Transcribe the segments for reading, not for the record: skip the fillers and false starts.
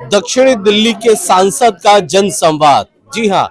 दक्षिणी दिल्ली के सांसद का जन संवाद। जी हाँ,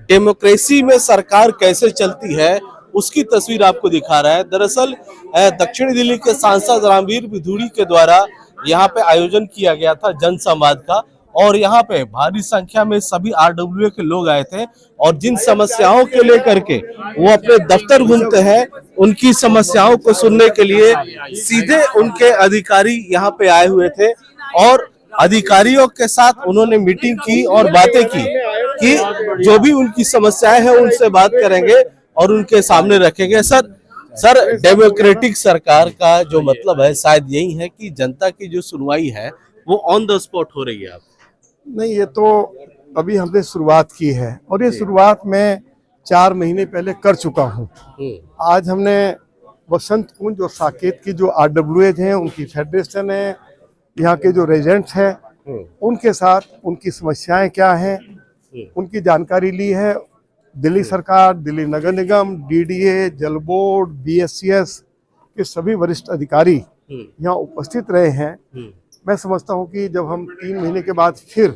डेमोक्रेसी में सरकार कैसे चलती है उसकी तस्वीर आपको दिखा रहा है। दरअसल दक्षिणी दिल्ली के सांसद रामवीर बिधूड़ी के द्वारा यहाँ पे आयोजन किया गया था जन संवाद का, और यहाँ पे भारी संख्या में सभी आरडब्ल्यूए के लोग आए थे और जिन समस्याओं के लेकर के वो अपने दफ्तर घूमते हैं, उनकी समस्याओं को सुनने के लिए सीधे उनके अधिकारी यहाँ पे आए हुए थे और अधिकारियों के साथ उन्होंने मीटिंग की और बातें की कि जो भी उनकी समस्याएं हैं उनसे बात करेंगे और उनके सामने रखेंगे। सर डेमोक्रेटिक सरकार का जो मतलब है शायद यही है कि जनता की जो सुनवाई है वो ऑन द स्पॉट हो रही है। आप नहीं, ये तो अभी हमने शुरुआत की है और ये शुरुआत मैं 4 महीने पहले कर चुका हूँ। आज हमने वसंत कुंज और साकेत की जो आरडब्ल्यूएज हैं, उनकी फेडरेशन है, यहाँ के जो रेजिडेंट्स हैं, उनके साथ उनकी समस्याएं क्या हैं उनकी जानकारी ली है। दिल्ली सरकार, दिल्ली नगर निगम, डीडीए, जल बोर्ड, बीएससीएस के सभी वरिष्ठ अधिकारी यहाँ उपस्थित रहे हैं। मैं समझता हूँ कि जब हम 3 महीने के बाद फिर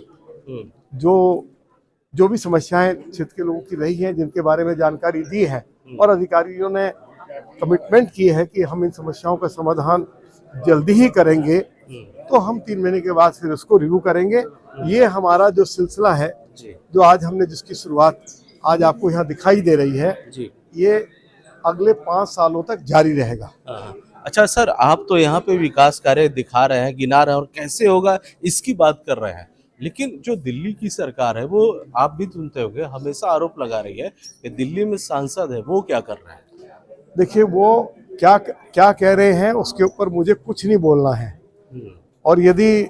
जो भी समस्याएं क्षेत्र के लोगों की रही हैं, जिनके बारे में जानकारी दी है और अधिकारियों ने कमिटमेंट की है कि हम इन समस्याओं का समाधान जल्दी ही करेंगे, तो हम 3 महीने के बाद फिर उसको रिव्यू करेंगे। ये हमारा जो सिलसिला है, जो आज हमने जिसकी शुरुआत आज आपको यहाँ दिखाई दे रही है, ये अगले 5 सालों तक जारी रहेगा। अच्छा सर, आप तो यहाँ पे विकास कार्य दिखा रहे हैं, गिना रहे हैं और कैसे होगा इसकी बात कर रहे हैं, लेकिन जो दिल्ली की सरकार है वो आप भी सुनते होंगे, हमेशा आरोप लगा रही है कि दिल्ली में सांसद है वो क्या कर रहे हैं। देखिए, वो क्या कह रहे हैं उसके ऊपर मुझे कुछ नहीं बोलना है, और यदि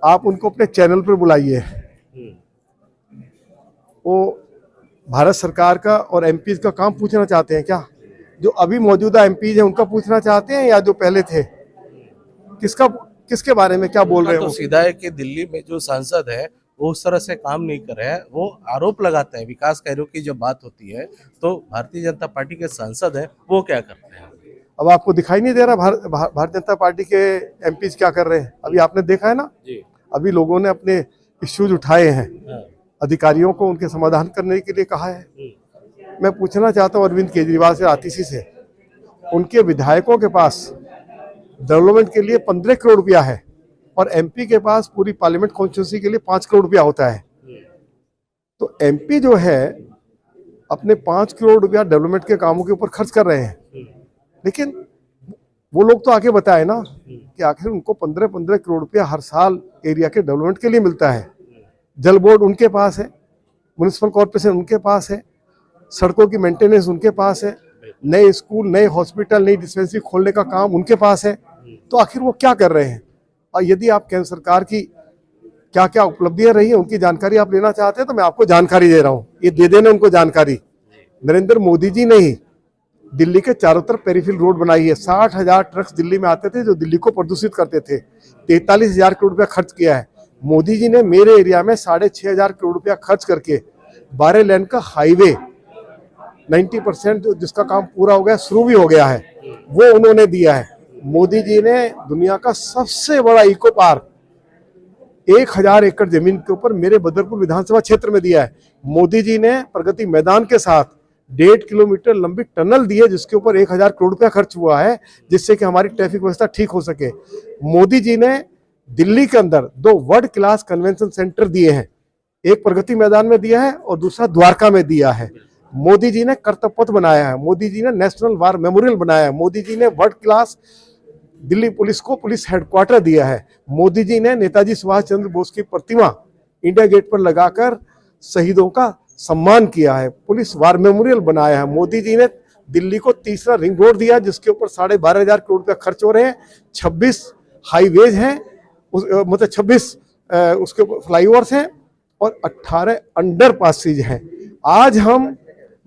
आप उनको अपने चैनल पर बुलाइए, वो भारत सरकार का और एमपीज का काम पूछना चाहते हैं क्या? जो अभी मौजूदा एमपीज हैं उनका पूछना चाहते हैं या जो पहले थे? किसके बारे में क्या बोल रहे हैं? तो सीधा है कि दिल्ली में जो सांसद है वो उस तरह से काम नहीं कर रहे हैं, वो आरोप लगाते हैं। विकास कार्यों की जब बात होती है तो भारतीय जनता पार्टी के सांसद है वो क्या करते हैं? अब आपको दिखाई नहीं दे रहा भारतीय जनता पार्टी के एमपीज क्या कर रहे हैं? अभी आपने देखा है ना जी। अभी लोगों ने अपने इश्यूज उठाए हैं, अधिकारियों को उनके समाधान करने के लिए कहा है। मैं पूछना चाहता हूँ अरविंद केजरीवाल से, आतिशी से, उनके विधायकों के पास डेवलपमेंट के लिए 15 करोड़ रुपया है और एमपी के पास पूरी पार्लियामेंट कॉन्स्टिट्यूंसी के लिए 5 करोड़ रुपया होता है। तो एमपी जो है अपने 5 करोड़ रुपया डेवलपमेंट के कामों के ऊपर खर्च कर रहे हैं, लेकिन वो लोग तो आके बताए ना कि आखिर उनको 15-15 करोड़ रुपया हर साल एरिया के डेवलपमेंट के लिए मिलता है। जल बोर्ड उनके पास है, म्युनिसिपल कॉर्पोरेशन उनके पास है, सड़कों की मेंटेनेंस उनके पास है, नए स्कूल, नए हॉस्पिटल, नई डिस्पेंसरी खोलने का काम उनके पास है। तो आखिर वो क्या कर रहे हैं? और यदि आप केंद्र सरकार की क्या क्या उपलब्धियां रही हैं उनकी जानकारी आप लेना चाहते हैं तो मैं आपको जानकारी दे रहा हूँ, ये दे देना उनको जानकारी। नरेंद्र मोदी जी ने ही दिल्ली के चारों तरफ पेरीफिल रोड बनाई है। 60,000 ट्रक्स दिल्ली में आते थे जो दिल्ली को प्रदूषित करते थे। 43,000 करोड़ रुपया खर्च किया है। मोदी जी ने मेरे एरिया में 6,500 करोड़ रुपया खर्च करके 12 लेन का हाईवे 90% जिसका काम पूरा हो गया, शुरू भी हो गया है, वो उन्होंने दिया है। मोदी जी ने दुनिया का सबसे बड़ा इको पार्क 1000 एकड़ जमीन के ऊपर मेरे बदरपुर विधानसभा क्षेत्र में दिया है। मोदी जी ने प्रगति मैदान के साथ 1.5 किलोमीटर लंबी टनल दी है जिसके ऊपर 1000 करोड़ रुपया खर्च हुआ है, जिससे कि हमारी ट्रैफिक व्यवस्था ठीक हो सके। मोदी जी ने दिल्ली के अंदर 2 वर्ल्ड क्लास कन्वेंशन सेंटर दिए हैं, एक प्रगति मैदान में दिया है और दूसरा द्वारका में दिया है। मोदी जी ने कर्तव्य पथ बनाया है, मोदी जी ने नेशनल वार मेमोरियल बनाया है, मोदी जी ने वर्ल्ड क्लास दिल्ली पुलिस को पुलिस हेडक्वार्टर दिया है, मोदी जी ने नेताजी सुभाष चंद्र बोस की प्रतिमा इंडिया गेट पर लगाकर शहीदों का सम्मान किया है, पुलिस वार मेमोरियल बनाया है। मोदी जी ने दिल्ली को तीसरा रिंग रोड दिया जिसके ऊपर 12,500 करोड़ रुपया खर्च हो रहे हैं। 26 हाईवेज हैं, मतलब 26 उसके फ्लाईओवर्स हैं और 18 अंडरपासेज हैं। आज हम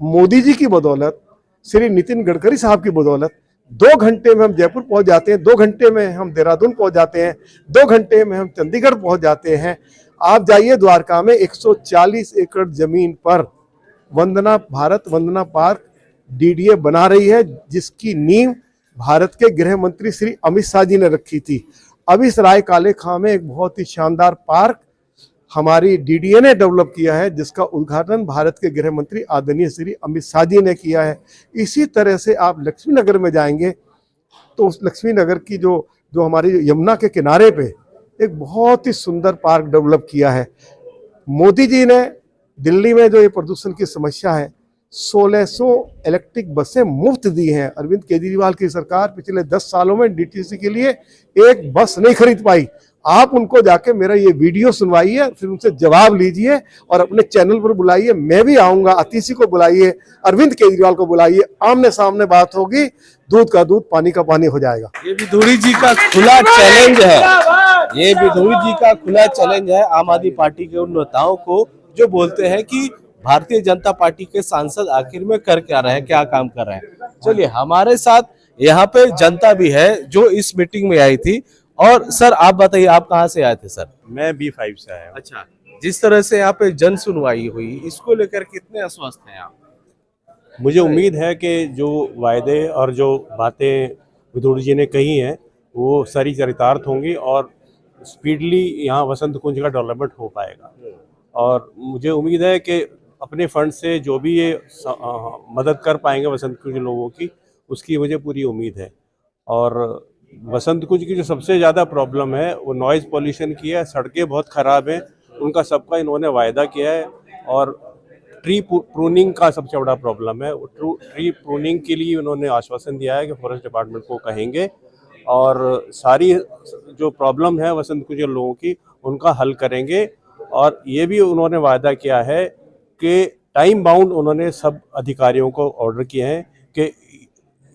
मोदी जी की बदौलत, श्री नितिन गडकरी साहब की बदौलत 2 घंटे में हम जयपुर पहुंच जाते हैं, 2 घंटे में हम देहरादून पहुंच जाते हैं, 2 घंटे में हम चंडीगढ़ पहुंच जाते हैं। आप जाइए द्वारका में 140 एकड़ जमीन पर भारत वंदना पार्क डीडीए बना रही है, जिसकी नींव भारत के गृह मंत्री श्री अमित शाह जी ने रखी थी। अब इस राय काले खां में एक बहुत ही शानदार पार्क हमारी डीडीए ने डेवलप किया है, जिसका उद्घाटन भारत के गृह मंत्री आदरणीय श्री अमित शाह जी ने किया है। इसी तरह से आप लक्ष्मी नगर में जाएंगे तो उस लक्ष्मी नगर की जो जो हमारी यमुना के किनारे पे एक बहुत ही सुंदर पार्क डेवलप किया है। मोदी जी ने दिल्ली में जो ये प्रदूषण की समस्या है, 1600 इलेक्ट्रिक बसें मुफ्त दी हैं। अरविंद केजरीवाल की सरकार पिछले 10 सालों में डीटीसी के लिए एक बस नहीं खरीद पाई। आप उनको जाके मेरा ये वीडियो सुनवाइए, फिर उनसे जवाब लीजिए और अपने चैनल पर बुलाइए। मैं भी आऊंगा, अतिशी को बुलाइए, अरविंद केजरीवाल को बुलाइए, आमने सामने बात होगी, दूध का दूध पानी का पानी हो जाएगा। ये भी धूरी जी का खुला चैलेंज है, ये भी धूरी जी का खुला चैलेंज है आम आदमी पार्टी के उन नेताओं को जो बोलते हैं कि भारतीय जनता पार्टी के सांसद आखिर में कर क्या रहे हैं, क्या काम कर रहे हैं। चलिए, हमारे साथ यहाँ पे जनता भी है जो इस मीटिंग में आई थी। और सर, आप बताइए, आप कहाँ से आए थे सर? मैं B5 से आया हूँ। अच्छा, जिस तरह से यहाँ पे जन सुनवाई हुई, इसको लेकर कितने आश्वस्त हैं आप? मुझे उम्मीद है कि जो वायदे और जो बातें विदुर जी ने कही हैं वो सारी चरितार्थ होंगी और स्पीडली यहाँ वसंत कुंज का डेवलपमेंट हो पाएगा। और मुझे उम्मीद है कि अपने फंड से जो भी ये मदद कर पाएंगे वसंत कुंज लोगों की, उसकी मुझे पूरी उम्मीद है। और वसंत कुंज की जो सबसे ज़्यादा प्रॉब्लम है वो नॉइज़ पॉल्यूशन की है। सड़कें बहुत ख़राब हैं, उनका सबका इन्होंने वायदा किया है। और ट्री प्रूनिंग का सबसे बड़ा प्रॉब्लम है, ट्री प्रूनिंग के लिए उन्होंने आश्वासन दिया है कि फॉरेस्ट डिपार्टमेंट को कहेंगे और सारी जो प्रॉब्लम है वसंत कुंज लोगों की उनका हल करेंगे। और ये भी उन्होंने वायदा किया है कि टाइम बाउंड उन्होंने सब अधिकारियों को ऑर्डर किए हैं कि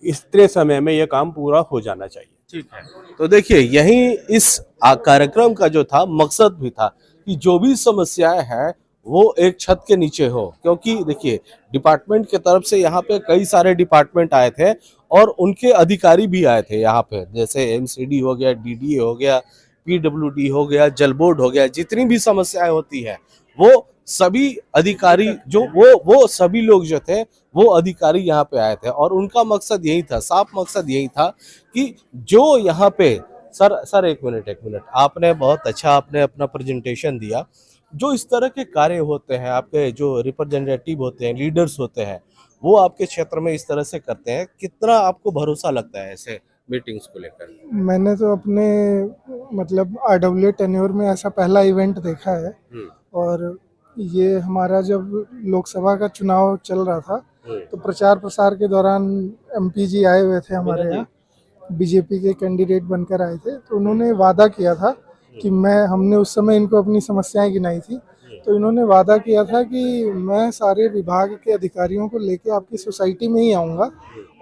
इतने समय में ये काम पूरा हो जाना चाहिए। ठीक है, तो देखिए, यही इस कार्यक्रम का जो था मकसद भी था कि जो भी समस्याएं हैं वो एक छत के नीचे हो। क्योंकि देखिए, डिपार्टमेंट की तरफ से यहाँ पे कई सारे डिपार्टमेंट आए थे और उनके अधिकारी भी आए थे यहाँ पे, जैसे एमसीडी हो गया, डीडीए हो गया, पीडब्ल्यूडी हो गया, जल बोर्ड हो गया। जितनी भी समस्याएं होती है वो सभी अधिकारी जो वो सभी लोग जो थे वो अधिकारी यहाँ पे आए थे और उनका मकसद यही था, साफ मकसद यही था कि जो यहाँ पे सर एक मिनट, आपने बहुत अच्छा आपने अपना प्रेजेंटेशन दिया। जो इस तरह के कार्य होते हैं, आपके जो रिप्रेजेंटेटिव होते हैं, लीडर्स होते हैं, वो आपके क्षेत्र में इस तरह से करते हैं, कितना आपको भरोसा लगता है ऐसे मीटिंग्स को लेकर? मैंने तो अपने मतलब RWA टेन्योर में ऐसा पहला इवेंट देखा है। और ये हमारा जब लोकसभा का चुनाव चल रहा था तो प्रचार प्रसार के दौरान MP जी आए हुए थे हमारे यहाँ, बीजेपी के कैंडिडेट बनकर आए थे। तो उन्होंने वादा किया था कि हमने उस समय इनको अपनी समस्याएं गिनाई थी, तो इन्होंने वादा किया था कि मैं सारे विभाग के अधिकारियों को लेके आपकी सोसाइटी में ही आऊँगा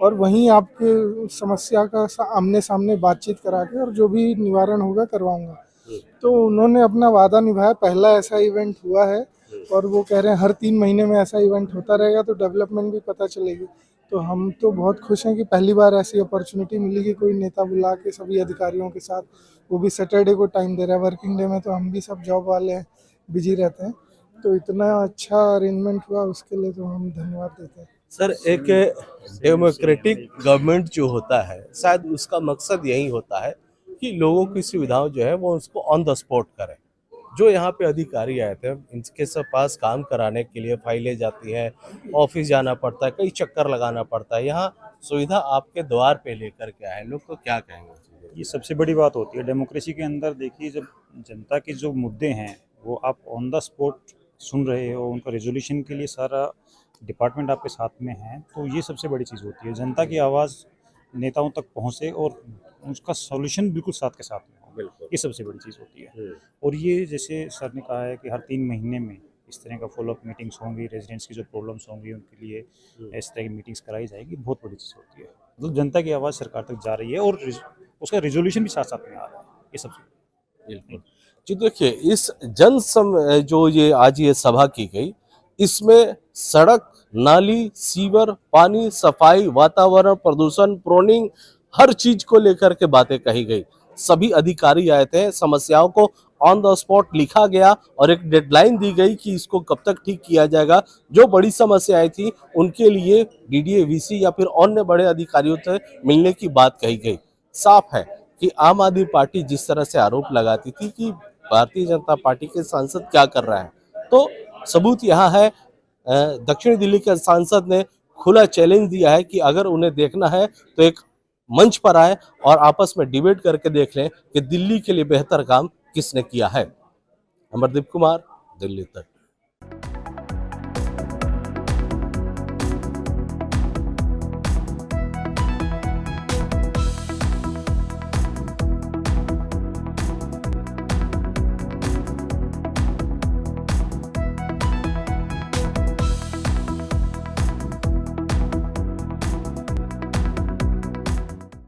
और वहीं आपके समस्या का आमने सामने बातचीत करा के और जो भी निवारण होगा करवाऊँगा। तो उन्होंने अपना वादा निभाया। पहला ऐसा इवेंट हुआ है और वो कह रहे हैं हर 3 महीने में ऐसा इवेंट होता रहेगा तो डेवलपमेंट भी पता चलेगी। तो हम तो बहुत खुश हैं कि पहली बार ऐसी अपॉर्चुनिटी मिली कि कोई नेता बुला के सभी अधिकारियों के साथ, वो भी सैटरडे को टाइम दे रहा है। वर्किंग डे में तो हम भी सब जॉब वाले हैं, बिजी रहते हैं। तो इतना अच्छा अरेंजमेंट हुआ, उसके लिए तो हम धन्यवाद देते हैं। सर, एक डेमोक्रेटिक गवर्नमेंट जो होता है, शायद उसका मकसद यही होता है कि लोगों की सुविधाओं जो है वो उसको ऑन द स्पॉट करें। जो यहाँ पे अधिकारी आए थे, इनके सब पास काम कराने के लिए फाइलें जाती हैं, ऑफिस जाना पड़ता है, कई चक्कर लगाना पड़ता है। यहाँ सुविधा आपके द्वार पे लेकर के आए, लोग तो क्या कहेंगे? ये सबसे बड़ी बात होती है डेमोक्रेसी के अंदर। देखिए, जब जनता के जो मुद्दे हैं वो आप ऑन द स्पॉट सुन रहे हो, उनका रेजोल्यूशन के लिए सारा डिपार्टमेंट आपके साथ में है, तो ये सबसे बड़ी चीज़ होती है। जनता की आवाज़ नेताओं तक पहुँचे और उसका सॉल्यूशन बिल्कुल साथ के साथ में हो, बिल्कुल, ये सबसे बड़ी चीज़ होती है। और ये जैसे सर ने कहा है कि हर 3 महीने में इस तरह का फॉलोअप मीटिंग्स होंगी, रेजिडेंट्स की जो प्रॉब्लम्स होंगी उनके लिए इस तरह की मीटिंग्स कराई जाएगी, बहुत बड़ी चीज़ होती है। मतलब जनता की आवाज़ सरकार तक जा रही है और उसका रिजोल्यूशन भी साथ साथ में आ रहा है, ये सबसे बिल्कुल जी। देखिए, इस जो ये आज ये सभा की गई, इसमें सड़क, नाली, सीवर, पानी, सफाई, वातावरण, प्रदूषण, प्रोनिंग, हर चीज को लेकर के बातें कही गई। सभी अधिकारी आए थे, समस्याओं को ऑन द स्पॉट लिखा गया और एक डेडलाइन दी गई कि इसको कब तक ठीक किया जाएगा। जो बड़ी समस्याएं थी उनके लिए डीडीए, वीसी या फिर अन्य बड़े अधिकारियों से मिलने की बात कही गई। साफ है कि आम आदमी पार्टी जिस तरह से आरोप लगाती थी कि भारतीय जनता पार्टी के सांसद क्या कर रहा है, तो सबूत यहाँ है। दक्षिण दिल्ली के सांसद ने खुला चैलेंज दिया है कि अगर उन्हें देखना है तो एक मंच पर आए और आपस में डिबेट करके देख लें कि दिल्ली के लिए बेहतर काम किसने किया है। अमरदीप कुमार, दिल्ली तक।